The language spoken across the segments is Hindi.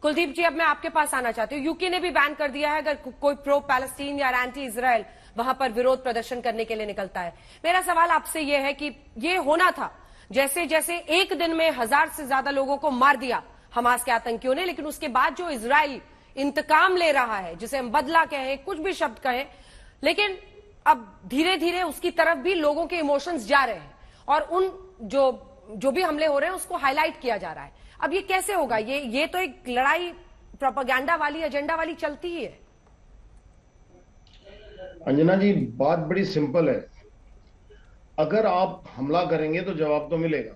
कुलदीप जी, अब मैं आपके पास आना चाहती हूँ। यूके ने भी बैन कर दिया है अगर कोई प्रो पैलेस्टीन या एंटी इजराइल वहां पर विरोध प्रदर्शन करने के लिए निकलता है। मेरा सवाल आपसे यह है कि ये होना था, जैसे जैसे एक दिन में 1000 से ज्यादा लोगों को मार दिया हमास के आतंकियों ने, लेकिन उसके बाद जो इजराइल इंतकाम ले रहा है, जिसे हम बदला कहें, कुछ भी शब्द कहें, लेकिन अब धीरे धीरे उसकी तरफ भी लोगों के इमोशंस जा रहे हैं और उन जो भी हमले हो रहे हैं उसको हाईलाइट किया जा रहा है। अब ये कैसे होगा? ये तो एक लड़ाई प्रोपेगेंडा वाली, एजेंडा वाली चलती ही है। अंजना जी, बात बड़ी सिंपल है। अगर आप हमला करेंगे तो जवाब तो मिलेगा।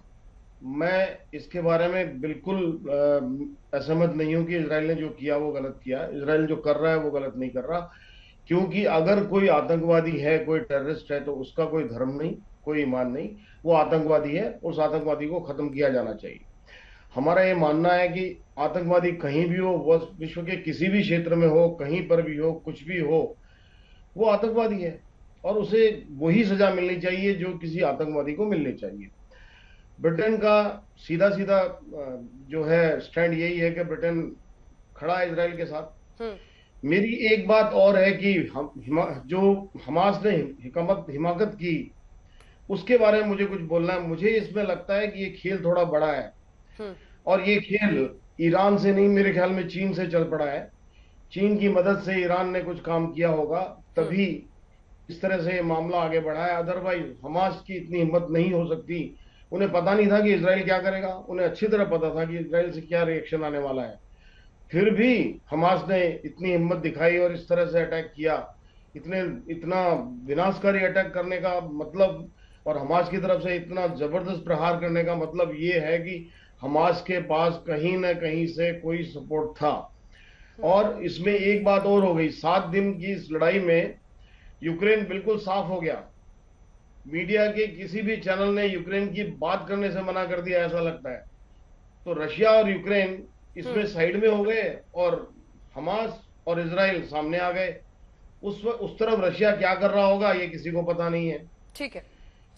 मैं इसके बारे में बिल्कुल असहमत नहीं हूं कि इजराइल ने जो किया वो गलत किया। इजराइल जो कर रहा है वो गलत नहीं कर रहा, क्योंकि अगर कोई आतंकवादी है, कोई टेररिस्ट है, तो उसका कोई धर्म नहीं, कोई ईमान नहीं, वो आतंकवादी है। उस आतंकवादी को खत्म किया जाना चाहिए। हमारा ये मानना है कि आतंकवादी कहीं भी हो, वो विश्व के किसी भी क्षेत्र में हो, कहीं पर भी हो, कुछ भी हो, वो आतंकवादी है और उसे वही सजा मिलनी चाहिए जो किसी आतंकवादी को मिलनी चाहिए। ब्रिटेन का सीधा सीधा जो है स्टैंड यही है कि ब्रिटेन खड़ा है इजराइल के साथ। मेरी एक बात और है कि जो हमास ने हिमाकत की, उसके बारे में मुझे कुछ बोलना है। मुझे इसमें लगता है कि ये खेल थोड़ा बड़ा है और ये खेल ईरान से नहीं, मेरे ख्याल में चीन से चल पड़ा है। चीन की मदद से ईरान ने कुछ काम किया होगा, तभी इस तरह से मामला आगे बढ़ा है। अदरवाइज हमास की इतनी हिम्मत नहीं हो सकती। उन्हें पता नहीं था कि इजराइल क्या करेगा, उन्हें अच्छी तरह पता था कि इजराइल से क्या रिएक्शन आने वाला है। फिर भी हमास ने इतनी हिम्मत दिखाई और इस तरह से अटैक किया। इतना विनाशकारी अटैक करने का मतलब और हमास की तरफ से इतना जबरदस्त प्रहार करने का मतलब ये है कि हमास के पास कहीं ना कहीं से कोई सपोर्ट था। और इसमें एक बात और हो गई, 7 दिन की इस लड़ाई में यूक्रेन बिल्कुल साफ हो गया। मीडिया के किसी भी चैनल ने यूक्रेन की बात करने से मना कर दिया, ऐसा लगता है। तो रशिया और यूक्रेन इसमें साइड में हो गए और हमास और इजराइल सामने आ गए। उस तरफ रशिया क्या कर रहा होगा ये किसी को पता नहीं है। ठीक है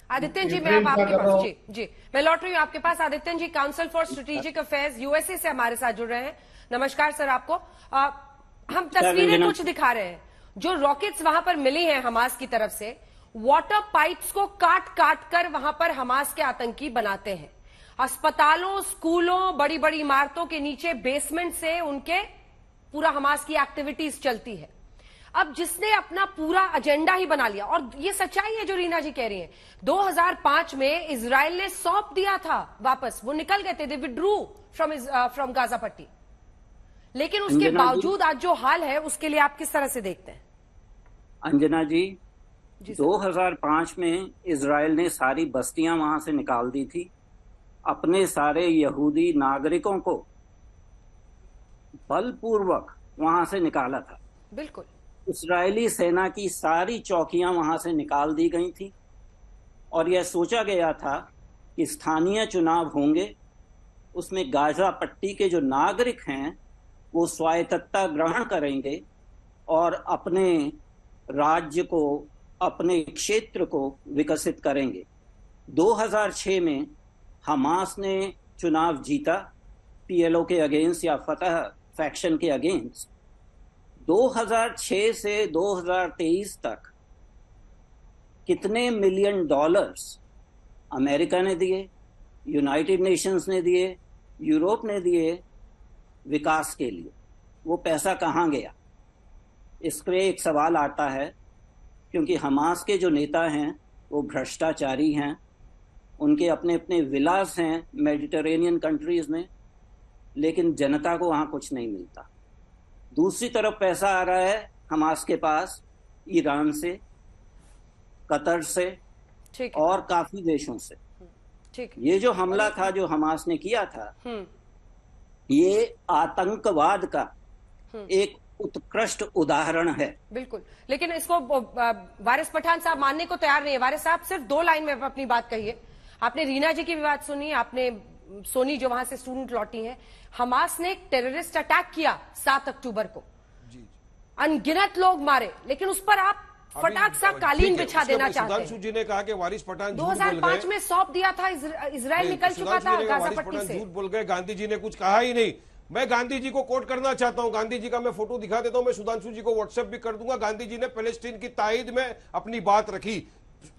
आदित्य जी, मैं अब आपके पास जी मैं लौट रही हूँ आपके पास। Aditya ji, council for strategic affairs USA से हमारे साथ जुड़ रहे हैं। नमस्कार सर आपको। हम तस्वीरें कुछ दिखा रहे हैं, जो रॉकेट्स वहां पर मिली हैं हमास की तरफ से, वाटर पाइप्स को काट काट कर वहां पर हमास के आतंकी बनाते हैं। अस्पतालों, स्कूलों, बड़ी बड़ी इमारतों के नीचे बेसमेंट से उनके पूरा हमास की एक्टिविटीज चलती है। अब जिसने अपना पूरा एजेंडा ही बना लिया, और ये सच्चाई है जो रीना जी कह रही हैं, 2005 में इजराइल ने सौंप दिया था वापस, वो निकल गए थे, दे विड्रू फ्रॉम गाजा पट्टी। लेकिन उसके बावजूद आज जो हाल है उसके लिए आप किस तरह से देखते हैं? अंजना जी 2005 में इजराइल ने सारी बस्तियां वहां से निकाल दी थी। अपने सारे यहूदी नागरिकों को बलपूर्वक वहां से निकाला था। बिल्कुल। इस्राएली सेना की सारी चौकियां वहां से निकाल दी गई थी और यह सोचा गया था कि स्थानीय चुनाव होंगे, उसमें गाजा पट्टी के जो नागरिक हैं वो स्वायत्तता ग्रहण करेंगे और अपने राज्य को, अपने क्षेत्र को विकसित करेंगे। 2006 में हमास ने चुनाव जीता, पीएलओ के अगेंस्ट या फतह फैक्शन के अगेंस्ट। 2006 से 2023 तक कितने मिलियन डॉलर्स अमेरिका ने दिए, यूनाइटेड नेशंस ने दिए, यूरोप ने दिए विकास के लिए, वो पैसा कहाँ गया? इस पर एक सवाल आता है, क्योंकि हमास के जो नेता हैं वो भ्रष्टाचारी हैं, उनके अपने अपने विलास हैं मेडिटेरेनियन कंट्रीज में, लेकिन जनता को वहाँ कुछ नहीं मिलता। दूसरी तरफ पैसा आ रहा है हमास के पास ईरान से, कतर से और काफी देशों से। ये जो हमला था जो हमास ने किया था, ये आतंकवाद का एक उत्कृष्ट उदाहरण है। बिल्कुल, लेकिन इसको वारिस पठान साहब मानने को तैयार नहीं है। वारिस साहब, सिर्फ 2 लाइन में अपनी बात कहिए। आपने रीना जी की भी बात सुनी, आपने सोनी जो वहां से स्टूडेंट लौटी हैं। हमास ने एक टेररिस्ट अटैक किया 7 अक्टूबर को, अनगिनत लोग मारे, लेकिन उस पर आप फटाक सा कालीन बिछा देना चाहते हैं। सुधांशु जी ने कहा कि वारिस पठान 2005 में सौंप दिया था, इजराइल निकल चुका था गाजा पट्टी से। झूठ बोल गए, गांधी जी ने कुछ कहा ही नहीं। मैं गांधी जी को कोट करना चाहता हूं, गांधी जी का मैं फोटो दिखा देता हूं, मैं सुधांशु जी को व्हाट्सएप भी कर दूंगा। गांधी जी ने पैलेस्टीन की ताईद में अपनी बात रखी,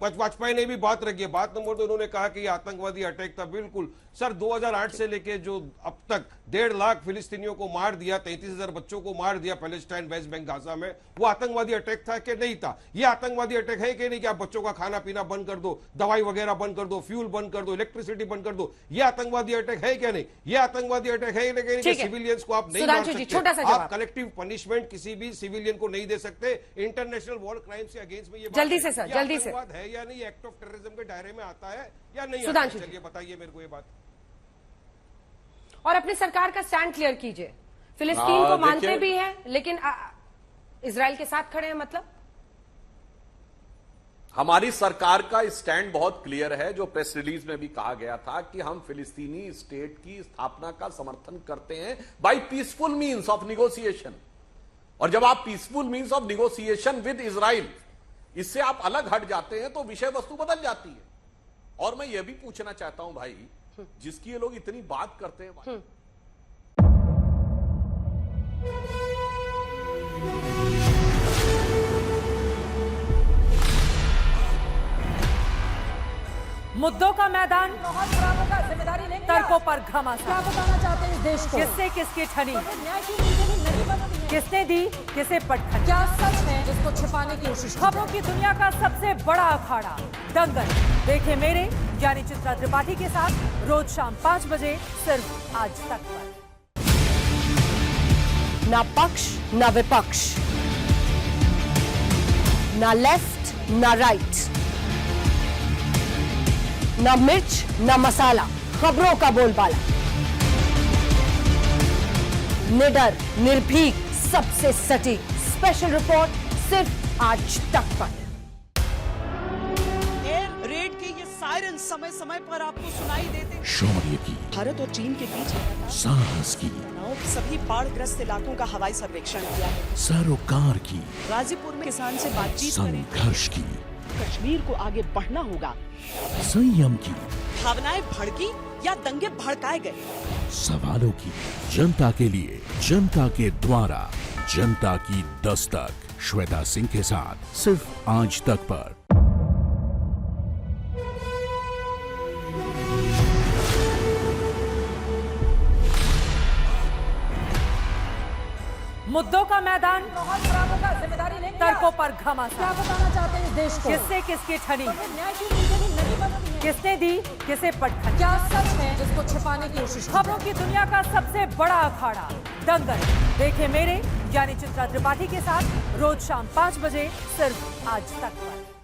वाजपेयी ने भी बात रखी है। बात नंबर 2, उन्होंने कहा कि ये आतंकवादी अटैक था। बिल्कुल सर, 2008 से लेके जो अब तक 1.5 लाख फिलिस्तीनियों को मार दिया, 33,000 बच्चों को मार दिया पैलेस्टाइन, वेस्ट बैंक, गाजा में, वो आतंकवादी अटैक था कि नहीं था? ये आतंकवादी अटैक है कि नहीं कि आप बच्चों का खाना पीना बंद कर दो, दवाई वगैरह बंद कर दो, फ्यूल बंद कर दो, इलेक्ट्रिसिटी बंद कर दो? ये आतंकवादी अटैक है क्या नहीं? ये आतंकवादी अटैक है लेकिन सिविलियंस को आप नहीं मार सकते। आप कलेक्टिव पनिशमेंट किसी भी सिविलियन को नहीं दे सकते। इंटरनेशनल वॉर क्राइम्स के अगेंस्ट में ये जल्दी से सर, जल्दी से है या नहीं? एक्ट ऑफ टेररिज्म के दायरे में आता है या नहीं? सुधांशु, चलिए बताइए मेरे को ये बात। और अपनी सरकार का स्टैंड क्लियर कीजिए। फिलिस्तीन को मानते भी हैं लेकिन इजराइल के साथ खड़े हैं, मतलब हमारी सरकार का स्टैंड बहुत क्लियर है, जो प्रेस रिलीज में भी कहा गया था कि हम फिलिस्तीनी स्टेट की स्थापना का समर्थन करते हैं by peaceful means of negotiation. और जब आप peaceful means of negotiation with Israel, इससे आप अलग हट जाते हैं तो विषय वस्तु बदल जाती है। और मैं यह भी पूछना चाहता हूं भाई, जिसकी ये लोग इतनी बात करते हैं, मुद्दों का मैदान, जिम्मेदारी लेंगे तर्कों पर घमासान। क्या बताना चाहते हैं इस देश को? किससे किसकी ठनी, न्याय की नीति नहीं बनती है। किसने दी किसे पटखनी। क्या सच है जिसको छिपाने की कोशिश? खबरों की दुनिया का सबसे बड़ा अखाड़ा दंगल देखे मेरे यानी चित्रा त्रिपाठी के साथ रोज शाम 5 बजे सिर्फ आज तक पर। ना पक्ष ना विपक्ष, ना लेफ्ट ना राइट, ना मिर्च ना मसाला, खबरों का बोलबाला, निडर निर्भीक सबसे सटीक स्पेशल रिपोर्ट सिर्फ आज तक पर। एयर रेड के ये सायरन समय समय पर आपको सुनाई देते हैं। शौर्य की, भारत और चीन के बीच साहस की, सभी बाढ़ग्रस्त इलाकों का हवाई सर्वेक्षण किया है। सरोकार की, गाजीपुर में किसान से बातचीत करें। संघर्ष की, कश्मीर को आगे बढ़ना होगा। संयम की, भावनाएं भड़की या दंगे भड़काए गए, सवालों की, जनता के लिए, जनता के द्वारा, जनता की दस्तक। श्वेता सिंह के साथ सिर्फ आज तक पर। मुद्दों का मैदान, जिम्मेदारी लेंगे तर्कों पर क्या घमासान। बताना चाहते हैं इस देश को? किससे किसकी ठनी, न्याय की नीति नहीं बनती है। किसने दी किसे पटखनी। क्या सच है जिसको छिपाने की कोशिश? खबरों की दुनिया का सबसे बड़ा अखाड़ा दंगल देखे मेरे यानी चित्रा त्रिपाठी के साथ रोज शाम 5 बजे सिर्फ आज तक पर।